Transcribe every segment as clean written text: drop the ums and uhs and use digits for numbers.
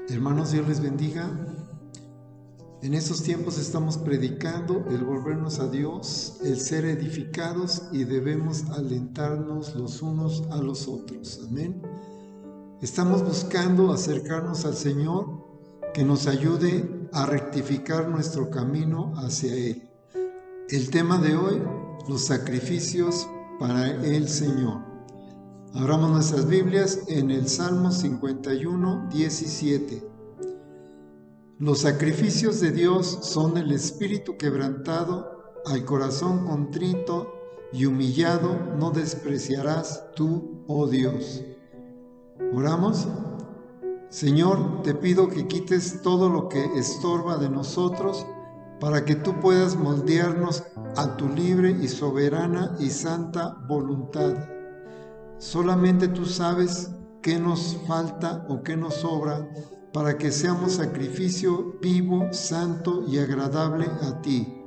Hermanos, Dios les bendiga. En estos tiempos estamos predicando el volvernos a Dios, el ser edificados, y debemos alentarnos los unos a los otros. Amén. Estamos buscando acercarnos al Señor, que nos ayude a rectificar nuestro camino hacia Él. El tema de hoy, los sacrificios para el Señor. Abramos nuestras Biblias en el Salmo 51, 17. Los sacrificios de Dios son el espíritu quebrantado, al corazón contrito y humillado no despreciarás tú, oh Dios. ¿Oramos? Señor, te pido que quites todo lo que estorba de nosotros para que tú puedas moldearnos a tu libre y soberana y santa voluntad. Solamente tú sabes qué nos falta o qué nos sobra para que seamos sacrificio vivo, santo y agradable a ti.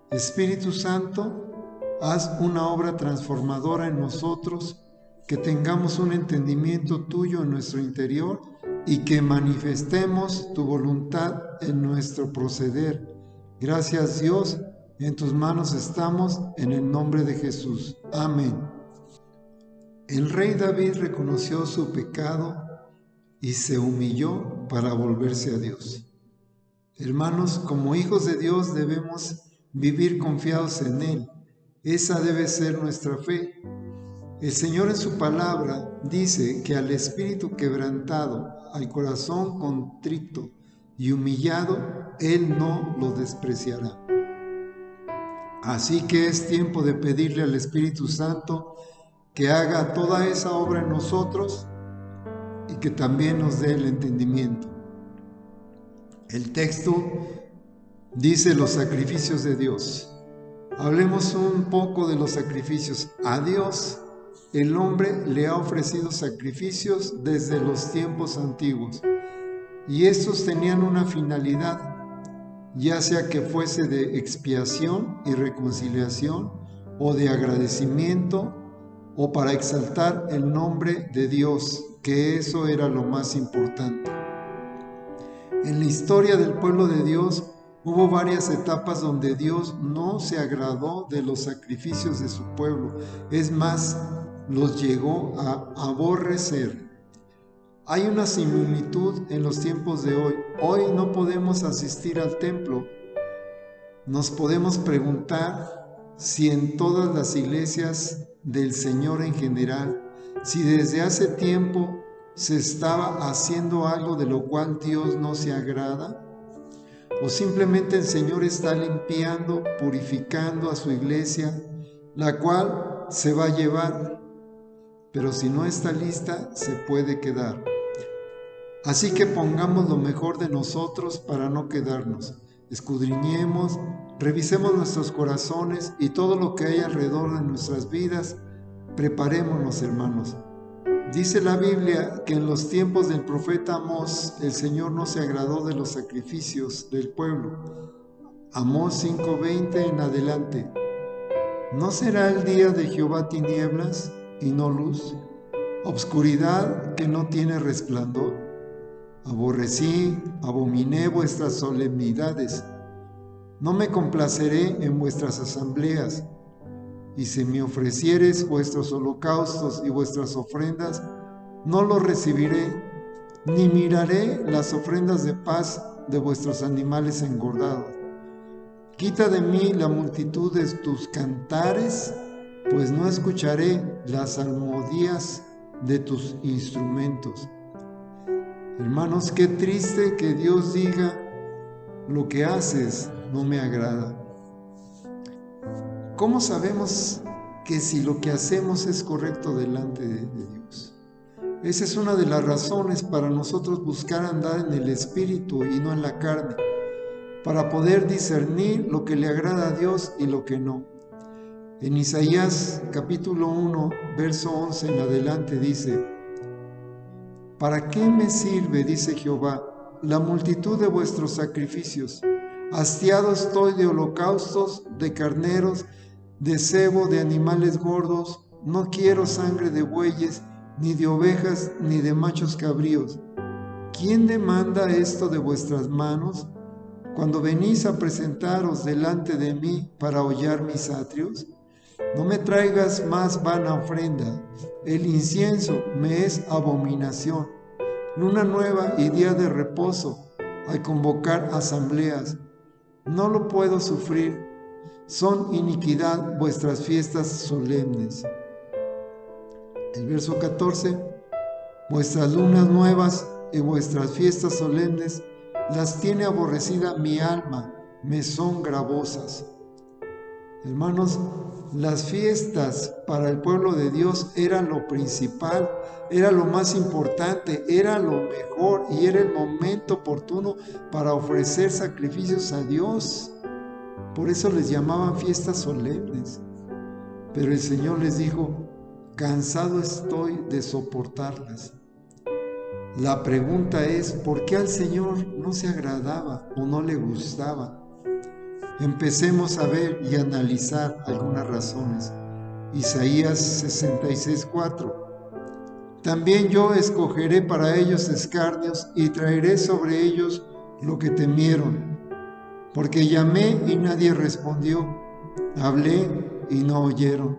Espíritu Santo, haz una obra transformadora en nosotros, que tengamos un entendimiento tuyo en nuestro interior y que manifestemos tu voluntad en nuestro proceder. Gracias, Dios, en tus manos estamos, en el nombre de Jesús. Amén. El rey David reconoció su pecado y se humilló para volverse a Dios. Hermanos, como hijos de Dios debemos vivir confiados en Él. Esa debe ser nuestra fe. El Señor en su palabra dice que al espíritu quebrantado, al corazón contrito y humillado, Él no lo despreciará. Así que es tiempo de pedirle al Espíritu Santo que haga toda esa obra en nosotros y que también nos dé el entendimiento. El texto dice los sacrificios de Dios. Hablemos un poco de los sacrificios. A Dios el hombre le ha ofrecido sacrificios desde los tiempos antiguos, y estos tenían una finalidad, ya sea que fuese de expiación y reconciliación, o de agradecimiento, o para exaltar el nombre de Dios, que eso era lo más importante. En la historia del pueblo de Dios hubo varias etapas donde Dios no se agradó de los sacrificios de su pueblo. Es más, los llegó a aborrecer. Hay una similitud en los tiempos de hoy. Hoy no podemos asistir al templo. Nos podemos preguntar si en todas las iglesias del Señor en general, si desde hace tiempo se estaba haciendo algo de lo cual Dios no se agrada, o simplemente el Señor está limpiando, purificando a su iglesia, la cual se va a llevar, pero si no está lista, se puede quedar. Así que pongamos lo mejor de nosotros para no quedarnos. Escudriñemos, revisemos nuestros corazones y todo lo que hay alrededor de nuestras vidas. Preparémonos, hermanos. Dice la Biblia que en los tiempos del profeta Amós, el Señor no se agradó de los sacrificios del pueblo. Amós 5:20 en adelante. ¿No será el día de Jehová tinieblas y no luz? Obscuridad que no tiene resplandor. Aborrecí, abominé vuestras solemnidades. No me complaceré en vuestras asambleas. Y si me ofreciereis vuestros holocaustos y vuestras ofrendas, no los recibiré, ni miraré las ofrendas de paz de vuestros animales engordados. Quita de mí la multitud de tus cantares, pues no escucharé las salmodias de tus instrumentos. Hermanos, qué triste que Dios diga, lo que haces no me agrada. ¿Cómo sabemos que si lo que hacemos es correcto delante de Dios? Esa es una de las razones para nosotros buscar andar en el Espíritu y no en la carne. para poder discernir lo que le agrada a Dios y lo que no. En Isaías capítulo 1, verso 11 en adelante dice: ¿Para qué me sirve, dice Jehová, la multitud de vuestros sacrificios? Hastiado estoy de holocaustos, de carneros, de cebo, de animales gordos. No quiero sangre de bueyes, ni de ovejas, ni de machos cabríos. ¿Quién demanda esto de vuestras manos? Cuando venís a presentaros delante de mí para hollar mis atrios, no me traigas más vana ofrenda. El incienso me es abominación. Luna nueva y día de reposo, al convocar asambleas, no lo puedo sufrir. Son iniquidad vuestras fiestas solemnes. El verso 14: vuestras lunas nuevas y vuestras fiestas solemnes las tiene aborrecida mi alma, me son gravosas. Hermanos, las fiestas para el pueblo de Dios eran lo principal, era lo más importante, era lo mejor y era el momento oportuno para ofrecer sacrificios a Dios. Por eso les llamaban fiestas solemnes. Pero el Señor les dijo: cansado estoy de soportarlas. La pregunta es, ¿por qué al Señor no se agradaba o no le gustaba? Empecemos a ver y analizar algunas razones. Isaías 66:4: también yo escogeré para ellos escarnios y traeré sobre ellos lo que temieron. Porque llamé y nadie respondió, hablé y no oyeron,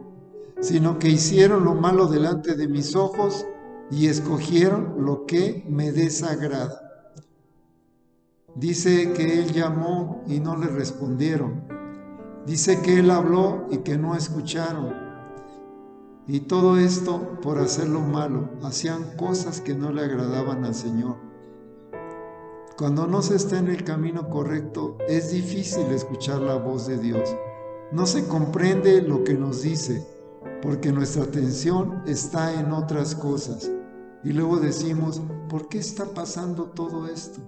sino que hicieron lo malo delante de mis ojos y escogieron lo que me desagrada. Dice que Él llamó y no le respondieron. Dice que Él habló y que no escucharon. Y todo esto por hacer lo malo. Hacían cosas que no le agradaban al Señor. Cuando no se está en el camino correcto, es difícil escuchar la voz de Dios. No se comprende lo que nos dice, porque nuestra atención está en otras cosas. Y luego decimos, ¿por qué está pasando todo esto?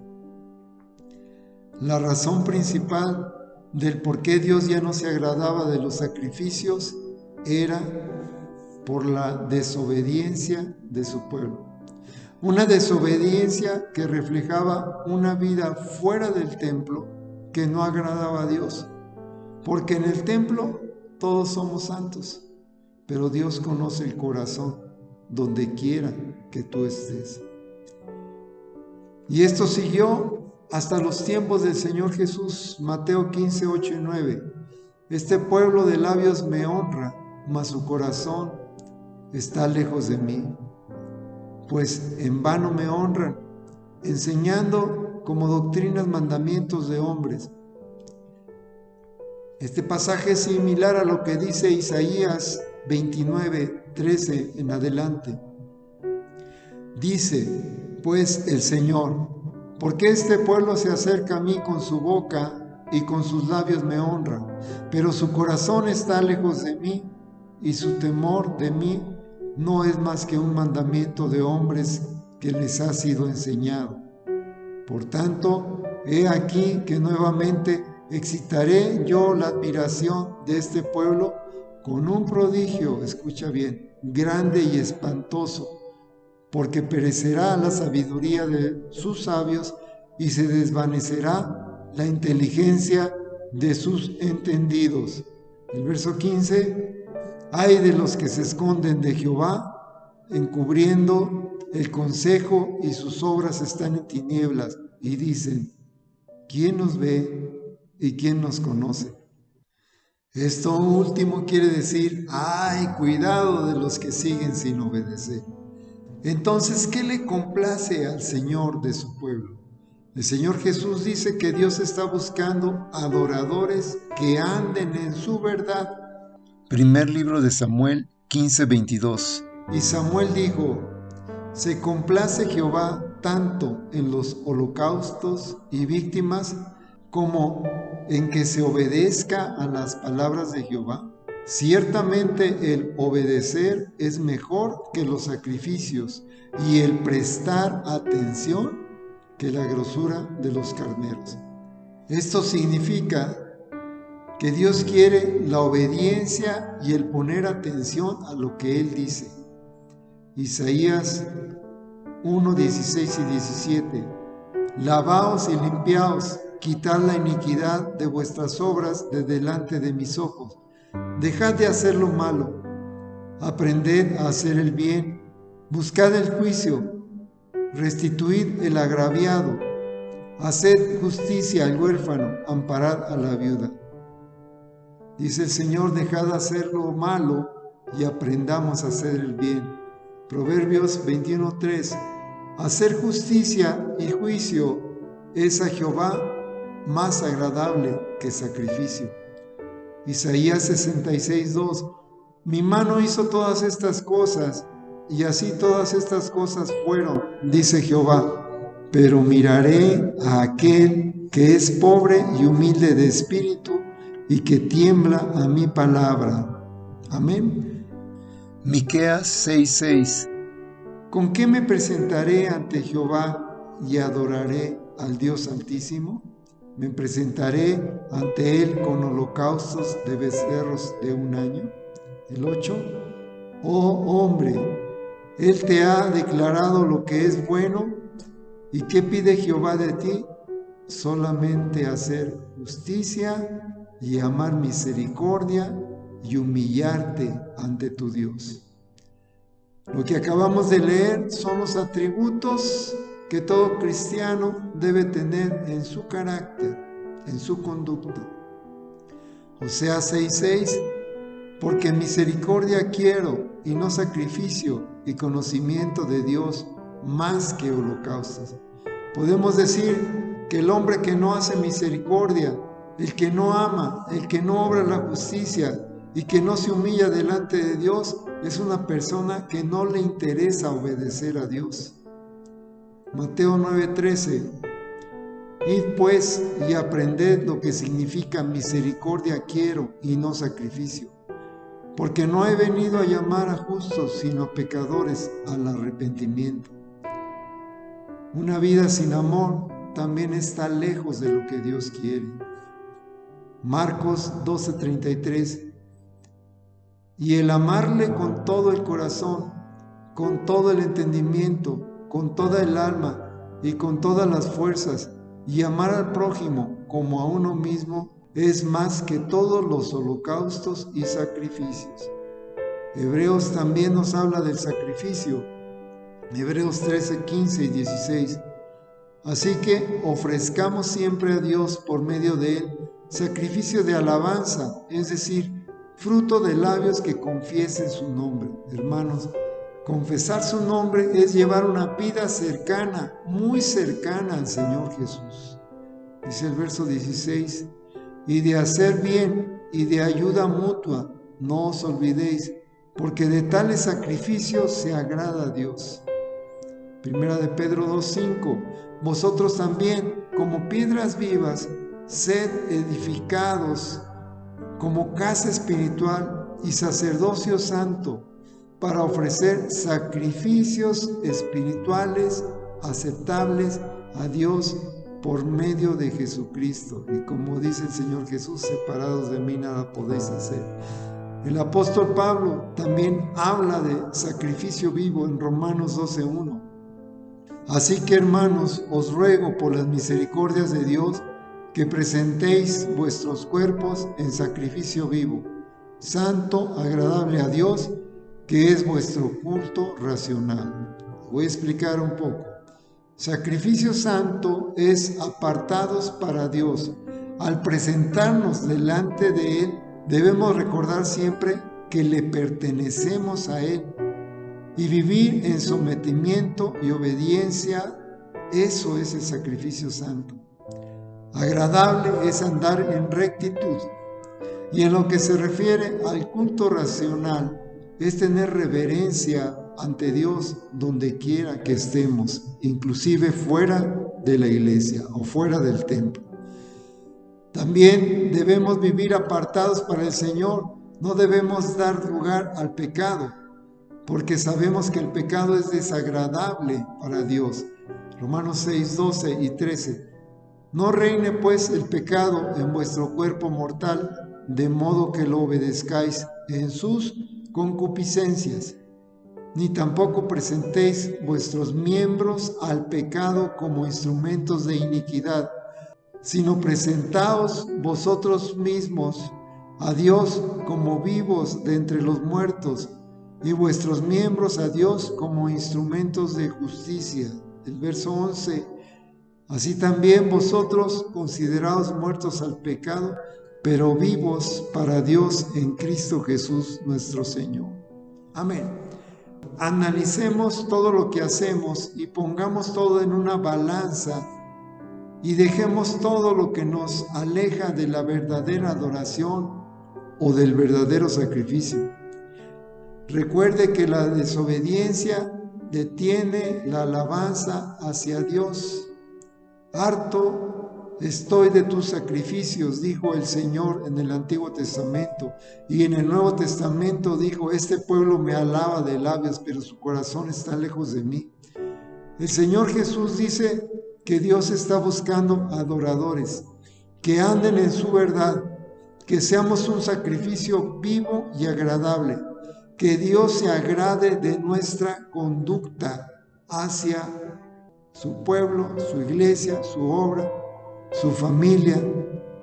La razón principal del por qué Dios ya no se agradaba de los sacrificios era por la desobediencia de su pueblo. Una desobediencia que reflejaba una vida fuera del templo que no agradaba a Dios. Porque en el templo todos somos santos, pero Dios conoce el corazón donde quiera que tú estés. Y esto siguió hasta los tiempos del Señor Jesús. Mateo 15, 8 y 9. Este pueblo de labios me honra, mas su corazón está lejos de mí. Pues en vano me honran, enseñando como doctrinas mandamientos de hombres. Este pasaje es similar a lo que dice Isaías 29, 13 en adelante. Dice, pues el Señor, ¿por qué este pueblo se acerca a mí con su boca y con sus labios me honra? Pero su corazón está lejos de mí y su temor de mí no es más que un mandamiento de hombres que les ha sido enseñado. Por tanto, he aquí que nuevamente excitaré yo la admiración de este pueblo con un prodigio, escucha bien, grande y espantoso, porque perecerá la sabiduría de sus sabios y se desvanecerá la inteligencia de sus entendidos. El verso 15, ay de los que se esconden de Jehová, encubriendo el consejo y sus obras están en tinieblas, y dicen, ¿quién nos ve y quién nos conoce? Esto último quiere decir, ay, cuidado de los que siguen sin obedecer. Entonces, ¿qué le complace al Señor de su pueblo? El Señor Jesús dice que Dios está buscando adoradores que anden en su verdad. Primer libro de Samuel 15:22. Y Samuel dijo, se complace Jehová tanto en los holocaustos y víctimas como en que se obedezca a las palabras de Jehová. Ciertamente el obedecer es mejor que los sacrificios y el prestar atención que la grosura de los carneros. Esto significa que Dios quiere la obediencia y el poner atención a lo que Él dice. Isaías 1, 16 y 17. Lavaos y limpiaos, quitad la iniquidad de vuestras obras de delante de mis ojos. Dejad de hacer lo malo, aprended a hacer el bien, buscad el juicio, restituid el agraviado, haced justicia al huérfano, amparad a la viuda. Dice el Señor, dejad de hacer lo malo y aprendamos a hacer el bien. Proverbios 21:3. Hacer justicia y juicio es a Jehová más agradable que sacrificio. Isaías 66:2. Mi mano hizo todas estas cosas, y así todas estas cosas fueron, dice Jehová. Pero miraré a aquel que es pobre y humilde de espíritu, y que tiembla a mi palabra. Amén. Miqueas 6:6. ¿Con qué me presentaré ante Jehová y adoraré al Dios Altísimo? Me presentaré ante Él con holocaustos de becerros de un año. El 8. Oh hombre, Él te ha declarado lo que es bueno. ¿Y qué pide Jehová de ti? Solamente hacer justicia y amar misericordia y humillarte ante tu Dios. Lo que acabamos de leer son los atributos que todo cristiano debe tener en su carácter, en su conducta. Oseas 6:6. Porque misericordia quiero y no sacrificio, y conocimiento de Dios más que holocaustos. Podemos decir que el hombre que no hace misericordia, el que no ama, el que no obra la justicia y que no se humilla delante de Dios, es una persona que no le interesa obedecer a Dios. Mateo 9:13. Id pues y aprended lo que significa misericordia quiero y no sacrificio, porque no he venido a llamar a justos sino a pecadores al arrepentimiento. Una vida sin amor también está lejos de lo que Dios quiere. Marcos 12:33. Y el amarle con todo el corazón, con todo el entendimiento, con toda el alma y con todas las fuerzas, y amar al prójimo como a uno mismo, es más que todos los holocaustos y sacrificios. Hebreos también nos habla del sacrificio. Hebreos 13:15 y 16. Así que ofrezcamos siempre a Dios por medio de Él sacrificio de alabanza, es decir, fruto de labios que confiesen su nombre. Hermanos, confesar su nombre es llevar una vida cercana, muy cercana al Señor Jesús. Dice el verso 16, y de hacer bien y de ayuda mutua, no os olvidéis, porque de tales sacrificios se agrada a Dios. Primera de Pedro 2:5, vosotros también, como piedras vivas, sed edificados como casa espiritual y sacerdocio santo, para ofrecer sacrificios espirituales aceptables a Dios por medio de Jesucristo. Y como dice el Señor Jesús, separados de mí nada podéis hacer. El apóstol Pablo también habla de sacrificio vivo en Romanos 12:1. Así que, hermanos, os ruego por las misericordias de Dios que presentéis vuestros cuerpos en sacrificio vivo, santo, agradable a Dios, que es vuestro culto racional. Voy a explicar un poco. Sacrificio santo es apartados para Dios. Al presentarnos delante de Él, debemos recordar siempre que le pertenecemos a Él y vivir en sometimiento y obediencia. Eso es el sacrificio santo. Agradable es andar en rectitud. Y en lo que se refiere al culto racional, es tener reverencia ante Dios donde quiera que estemos, inclusive fuera de la iglesia o fuera del templo. También debemos vivir apartados para el Señor. No debemos dar lugar al pecado, porque sabemos que el pecado es desagradable para Dios. Romanos 6, 12 y 13. No reine pues el pecado en vuestro cuerpo mortal, de modo que lo obedezcáis en sus concupiscencias, ni tampoco presentéis vuestros miembros al pecado como instrumentos de iniquidad, sino presentaos vosotros mismos a Dios como vivos de entre los muertos, y vuestros miembros a Dios como instrumentos de justicia. El verso 11: así también vosotros, considerados muertos al pecado, pero vivos para Dios en Cristo Jesús nuestro Señor. Amén. Analicemos todo lo que hacemos y pongamos todo en una balanza y dejemos todo lo que nos aleja de la verdadera adoración o del verdadero sacrificio. Recuerde que la desobediencia detiene la alabanza hacia Dios. Harto estoy de tus sacrificios, dijo el Señor en el Antiguo Testamento, y en el Nuevo Testamento dijo: este pueblo me alaba de labios, pero su corazón está lejos de mí. El Señor Jesús dice que Dios está buscando adoradores, que anden en su verdad, que seamos un sacrificio vivo y agradable, que Dios se agrade de nuestra conducta hacia su pueblo, su iglesia, su obra, su familia,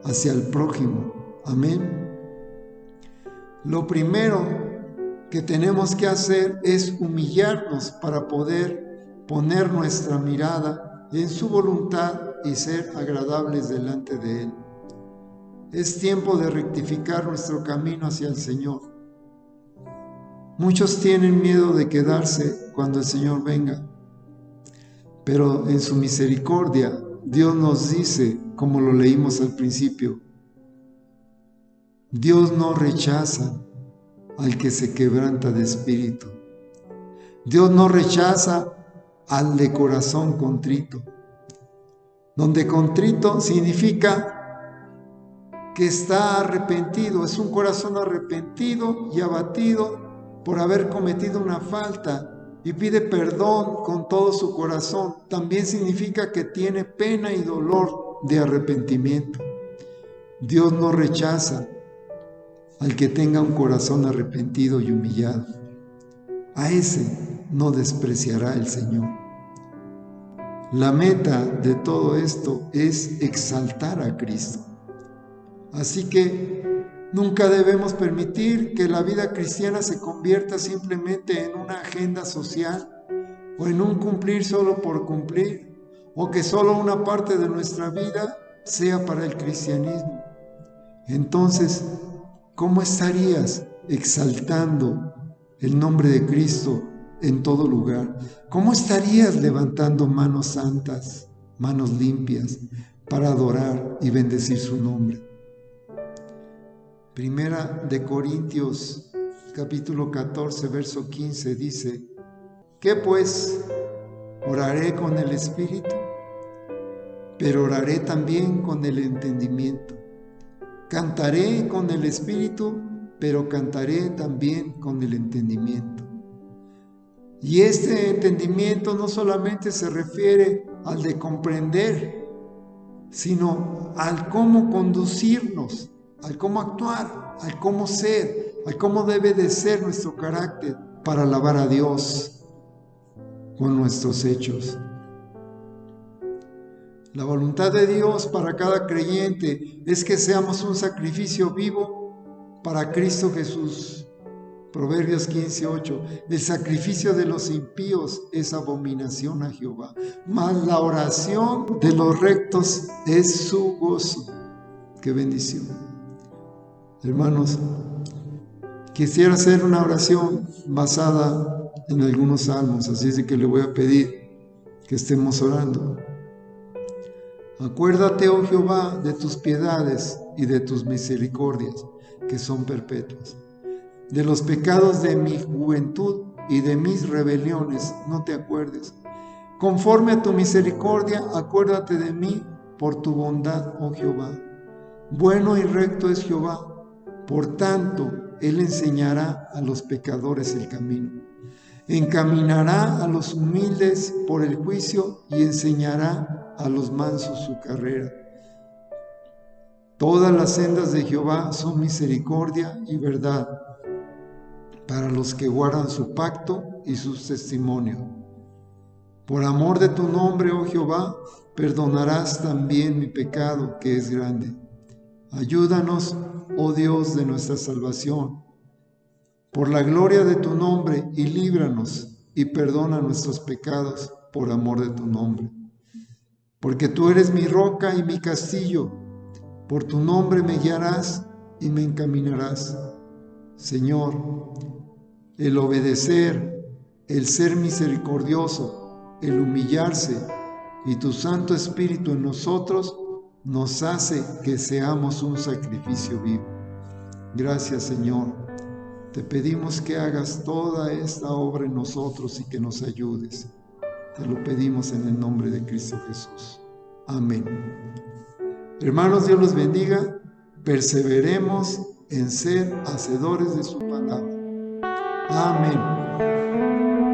hacia el prójimo. Amén. Lo primero que tenemos que hacer es humillarnos para poder poner nuestra mirada en su voluntad y ser agradables delante de Él. Es tiempo de rectificar nuestro camino hacia el Señor. Muchos tienen miedo de quedarse cuando el Señor venga, pero en su misericordia Dios nos dice, como lo leímos al principio, Dios no rechaza al que se quebranta de espíritu. Dios no rechaza al de corazón contrito. Donde contrito significa que está arrepentido, es un corazón arrepentido y abatido por haber cometido una falta y pide perdón con todo su corazón. También significa que tiene pena y dolor de arrepentimiento. Dios no rechaza al que tenga un corazón arrepentido y humillado. A ese no despreciará el Señor. La meta de todo esto es exaltar a Cristo. Así que nunca debemos permitir que la vida cristiana se convierta simplemente en una agenda social o en un cumplir solo por cumplir, o que solo una parte de nuestra vida sea para el cristianismo. Entonces, ¿cómo estarías exaltando el nombre de Cristo en todo lugar? ¿Cómo estarías levantando manos santas, manos limpias, para adorar y bendecir su nombre? Primera de Corintios, capítulo 14, verso 15, dice: ¿qué pues? Oraré con el Espíritu, pero oraré también con el entendimiento. Cantaré con el Espíritu, pero cantaré también con el entendimiento. Y este entendimiento no solamente se refiere al de comprender, sino al cómo conducirnos, al cómo actuar, al cómo ser, al cómo debe de ser nuestro carácter para alabar a Dios con nuestros hechos. La voluntad de Dios para cada creyente es que seamos un sacrificio vivo para Cristo Jesús. Proverbios 15:8: el sacrificio de los impíos es abominación a Jehová, mas la oración de los rectos es su gozo. ¡Qué bendición! Hermanos, quisiera hacer una oración basada en algunos salmos, así es de que le voy a pedir que estemos orando. Acuérdate, oh Jehová, de tus piedades y de tus misericordias, que son perpetuas. De los pecados de mi juventud y de mis rebeliones no te acuerdes. Conforme a tu misericordia, acuérdate de mí por tu bondad, oh Jehová. Bueno y recto es Jehová, por tanto, Él enseñará a los pecadores el camino. Encaminará a los humildes por el juicio y enseñará a los mansos su carrera. Todas las sendas de Jehová son misericordia y verdad para los que guardan su pacto y sus testimonios. Por amor de tu nombre, oh Jehová, perdonarás también mi pecado, que es grande. Ayúdanos, oh Dios de nuestra salvación, por la gloria de tu nombre, y líbranos y perdona nuestros pecados por amor de tu nombre. Porque tú eres mi roca y mi castillo, por tu nombre me guiarás y me encaminarás. Señor, el obedecer, el ser misericordioso, el humillarse y tu Santo Espíritu en nosotros nos hace que seamos un sacrificio vivo. Gracias, Señor. Te pedimos que hagas toda esta obra en nosotros y que nos ayudes. Te lo pedimos en el nombre de Cristo Jesús. Amén. Hermanos, Dios los bendiga. Perseveremos en ser hacedores de su palabra. Amén.